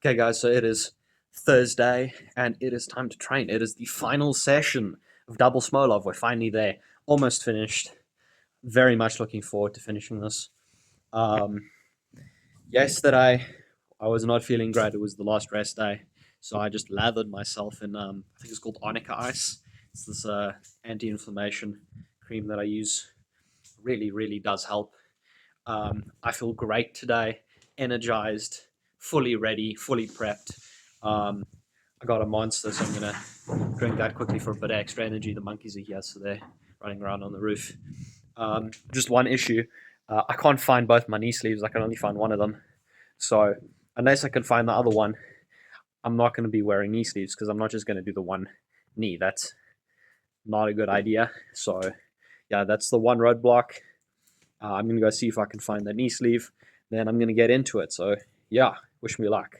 Okay, guys, so it is Thursday and it is time to train. It is the final session of Double Smolov. We're finally there, almost finished. Very much looking forward to finishing this. Um, Yesterday, I was not feeling great. It was the last rest day, so I just lathered myself in, I think it's called Arnica Ice. It's this anti inflammation cream that I use. Really, really does help. I feel great today, energized, fully ready, fully prepped. Um, I got a monster, so I'm gonna drink that quickly for a bit of extra energy. The monkeys are here, so they're running around on the roof. Just one issue: I can't find both my knee sleeves. I can only find one of them. So unless I can find the other one, I'm not going to be wearing knee sleeves because I'm not just going to do the one knee. That's not a good idea. So yeah, that's the one roadblock. I'm going to go see if I can find the knee sleeve. Then I'm going to get into it. So, yeah, wish me luck.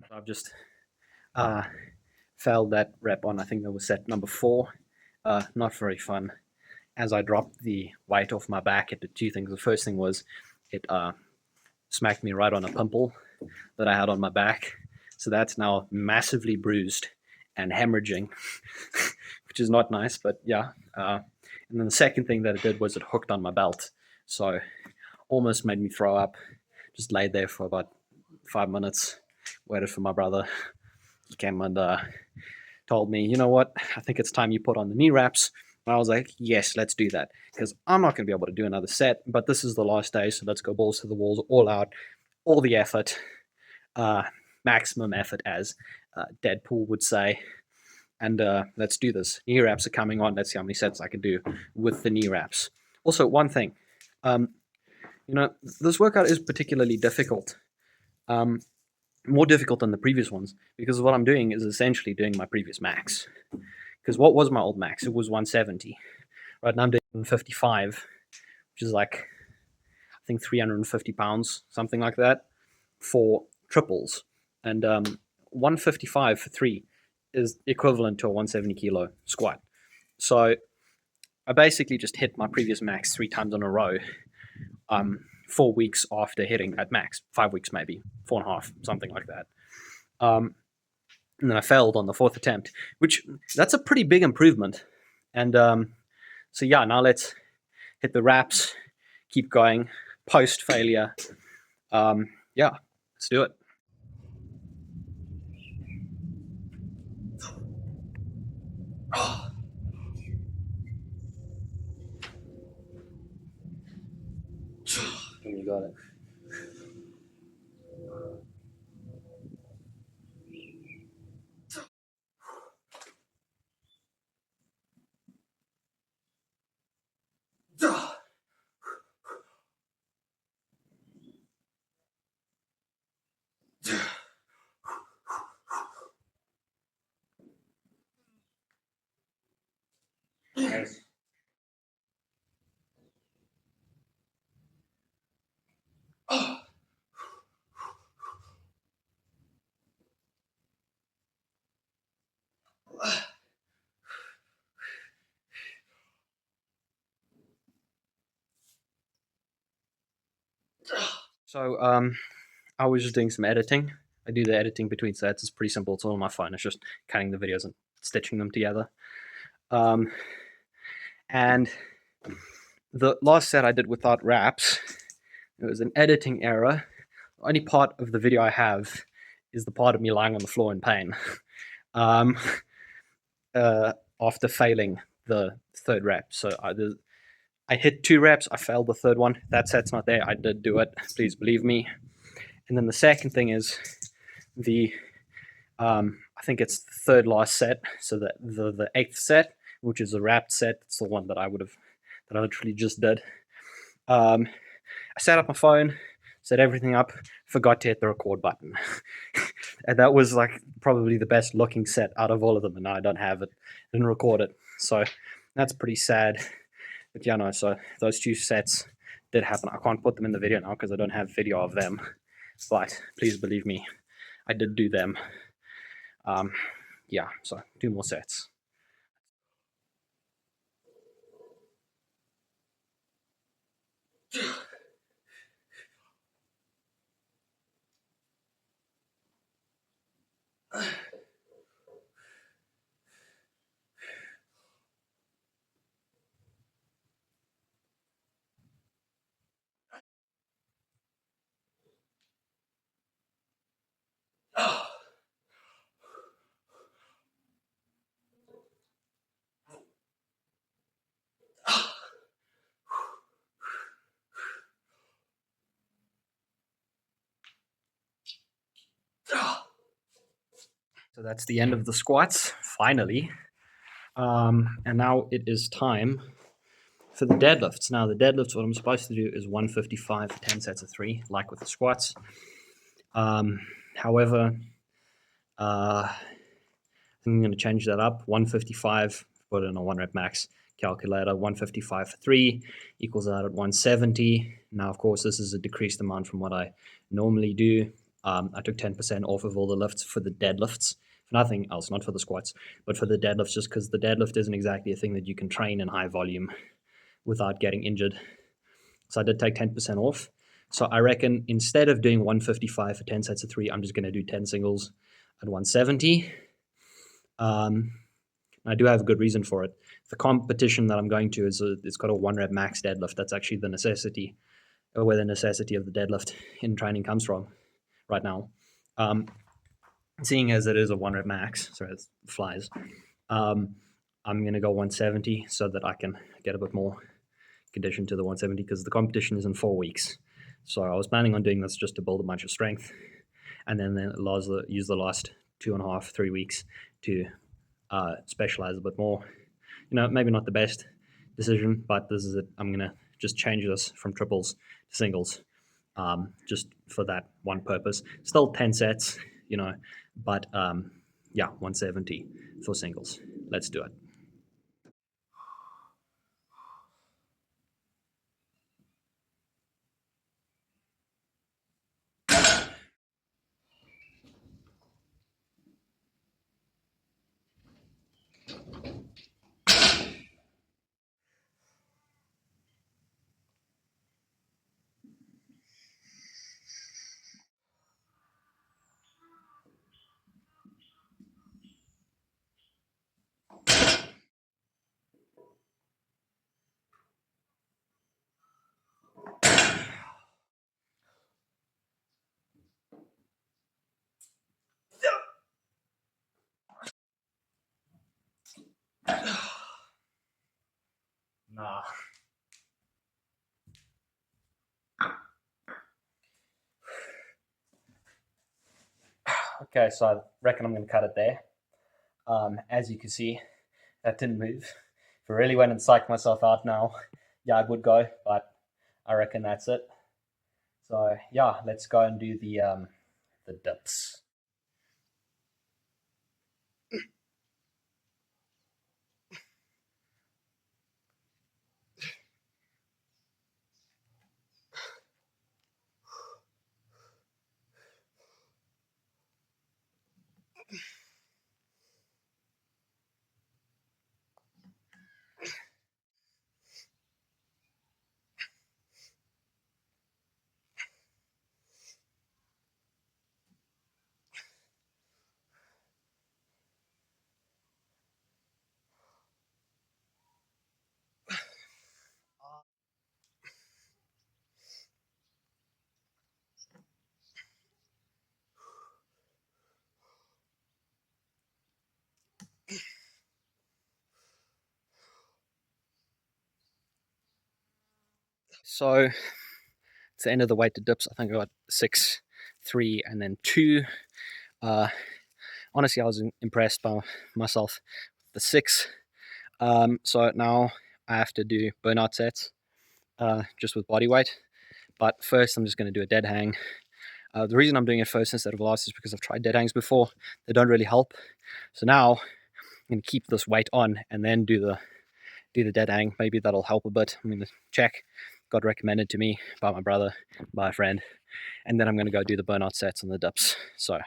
I've just uh, failed that rep on, I think that was set number 4. Not very fun. As I dropped the weight off my back, it did two things. The first thing was it smacked me right on a pimple that I had on my back. So that's now massively bruised and hemorrhaging, which is not nice, but yeah. And then the second thing that it did was it hooked on my belt. So almost made me throw up. Just laid there for about 5 minutes, waited for my brother. He came and told me, you know what, I think it's time you put on the knee wraps. And I was like, yes, let's do that. Because I'm not going to be able to do another set, but this is the last day, so let's go balls to the walls, all out, all the effort, uh, maximum effort, as Deadpool would say. And let's do this. Knee wraps are coming on. Let's see how many sets I can do with the knee wraps. Also, one thing, um, this workout is particularly difficult. Um, More difficult than the previous ones because what I'm doing is essentially doing my previous max. Because what was my old max? It was 170. Right now I'm doing 55, which is like I think 350 pounds, something like that, for triples, and 155 for 3 is equivalent to a 170 kilo squat. So I basically just hit my previous max 3 times in a row. 4 weeks after hitting that max, 5 weeks maybe, 4.5, something like that. And then I failed on the fourth attempt, which that's a pretty big improvement. And so yeah, now let's hit the wraps, keep going post failure. Yeah, let's do it. You got it. Nice. So I was just doing some editing. I do the editing between sets. It's pretty simple. It's all on my phone. It's just cutting the videos and stitching them together. Um, and the last set I did without wraps, It was an editing error. The only part of the video I have is the part of me lying on the floor in pain. Um, After failing the third rep. So I hit 2 reps, I failed the third one. That set's not there. I did do it. Please believe me. And then the second thing is the I think it's the third last set. So the eighth set, which is a wrapped set, it's the one that I literally just did. I set up my phone, set everything up, forgot to hit the record button. And that was like probably the best looking set out of all of them, and now I don't have it, didn't record it. So that's pretty sad. But yeah, no, so those 2 sets did happen. I can't put them in the video now because I don't have video of them. But please believe me, I did do them. Yeah, so 2 more sets. So that's the end of the squats, finally. And now it is time for the deadlifts. Now, the deadlifts, what I'm supposed to do is 155 for 10 sets of 3, like with the squats. However, I think I'm going to change that up. 155, put it in a 1 rep max calculator. 155 for 3 equals out at 170. Now, of course, this is a decreased amount from what I normally do. I took 10% off of all the lifts for the deadlifts, for nothing else, not for the squats, but for the deadlifts, just because the deadlift isn't exactly a thing that you can train in high volume without getting injured. So I did take 10% off. So I reckon instead of doing 155 for 10 sets of 3, I'm just going to do 10 singles at 170. I do have a good reason for it. The competition that I'm going to it's got a 1 rep max deadlift. That's actually the necessity, or where the necessity of the deadlift in training comes from right now. Seeing as it is a 1 rep max, so it flies, I'm going to go 170 so that I can get a bit more condition to the 170 because the competition is in 4 weeks. So I was planning on doing this just to build a bunch of strength, and then use the last 2.5, 3 weeks to specialize a bit more. Maybe not the best decision, but this is it. I'm gonna just change this from triples to singles, just for that one purpose. Still 10 sets, but yeah, 170 for singles. Let's do it. Nah. Okay, so I reckon I'm going to cut it there. As you can see, that didn't move. If I really went and psyched myself out now, yeah, I would go, but I reckon that's it. So yeah, let's go and do the dips. So it's the end of the weighted dips. I think I got 6, 3, and then 2. Honestly, I was impressed by myself. The 6. So now I have to do burnout sets, just with body weight. But first, I'm just going to do a dead hang. The reason I'm doing it first instead of last is because I've tried dead hangs before. They don't really help. So now I'm going to keep this weight on and then do the dead hang. Maybe that'll help a bit. I'm going to check. Got recommended to me by my brother, by a friend. And then I'm going to go do the burnout sets on the dips. So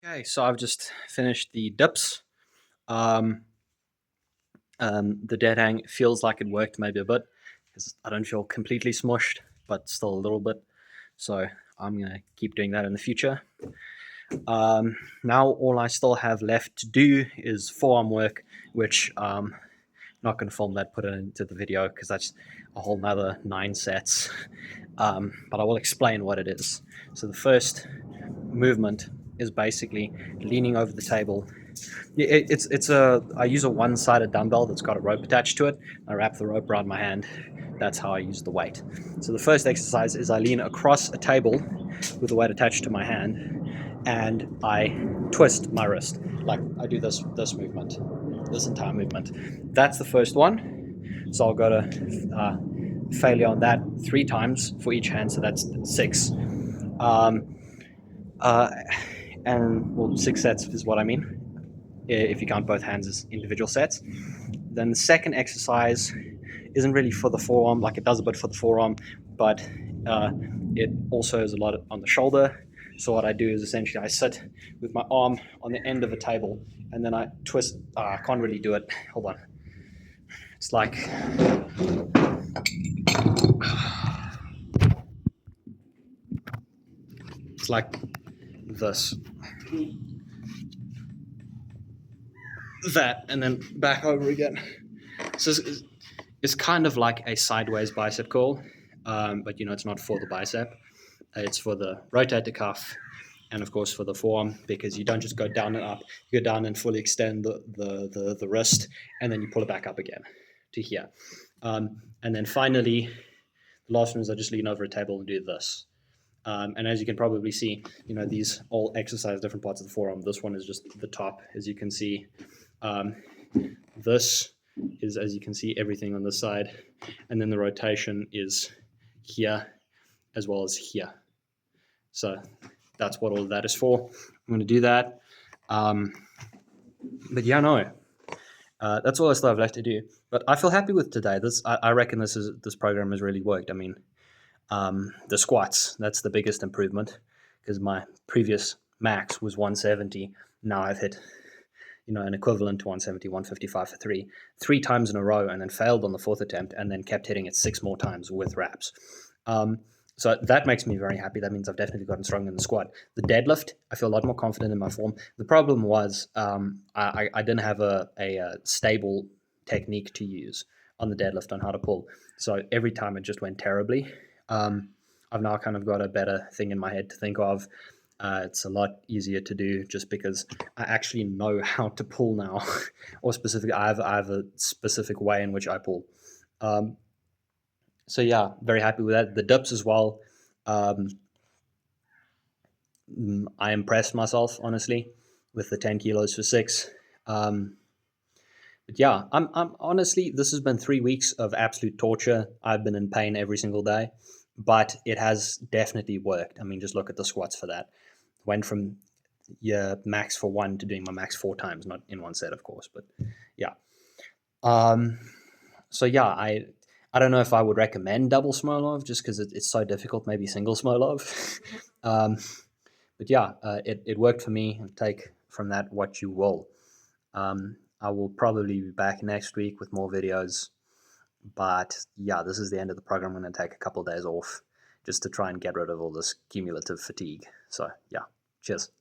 okay, so I've just finished the dips. Um, the dead hang feels like it worked maybe a bit because I don't feel completely smushed, but still a little bit. So I'm gonna keep doing that in the future. Now all I still have left to do is forearm work, which not going to film that, put it into the video because that's a whole nother 9 sets. But I will explain what it is. So the first movement is basically leaning over the table. I use a one-sided dumbbell that's got a rope attached to it. I wrap the rope around my hand. That's how I use the weight. So the first exercise is I lean across a table with the weight attached to my hand, and I twist my wrist. Like I do this movement, this entire movement. That's the first one. So I'll go to failure on that 3 times for each hand. So that's 6. Um, uh, and well, 6 sets is what I mean. If you count both hands as individual sets. Then the second exercise isn't really for the forearm, like it does a bit for the forearm, but it also is a lot on the shoulder. So what I do is essentially I sit with my arm on the end of a table and then I twist. I can't really do it. Hold on. It's like it's like this, that, and then back over again. So it's kind of like a sideways bicep curl, but it's not for the bicep. It's for the rotator cuff, and of course for the forearm, because you don't just go down and up. You go down and fully extend the wrist, and then you pull it back up again to here. And then finally, the last one is I just lean over a table and do this. And as you can probably see, these all exercise different parts of the forearm. This one is just the top, as you can see. This is, as you can see, everything on this side. And then the rotation is here as well as here. So that's what all of that is for. I'm going to do that. But yeah, no, that's all I still have left to do. But I feel happy with today. I reckon this program has really worked. I mean, the squats, that's the biggest improvement because my previous max was 170. Now I've hit an equivalent to 170, 155 for three times in a row, and then failed on the 4th attempt, and then kept hitting it 6 more times with reps. So that makes me very happy. That means I've definitely gotten stronger in the squat. The deadlift, I feel a lot more confident in my form. The problem was I didn't have a stable technique to use on the deadlift on how to pull. So every time it just went terribly. I've now kind of got a better thing in my head to think of. It's a lot easier to do just because I actually know how to pull now, or specifically, I have a specific way in which I pull. So yeah, very happy with that. The dips as well. Um, I impressed myself honestly with the 10 kilos for 6. But yeah, I'm honestly, this has been 3 weeks of absolute torture. I've been in pain every single day, but it has definitely worked. I mean, just look at the squats for that. Went from max for 1 to doing my max 4 times, not in one set, of course, but yeah. Um, so yeah, I don't know if I would recommend double Smolov just because it's so difficult. Maybe single Smolov. um, but yeah, it worked for me. Take from that what you will. I will probably be back next week with more videos. But yeah, this is the end of the program. I'm going to take a couple of days off just to try and get rid of all this cumulative fatigue. So yeah, cheers.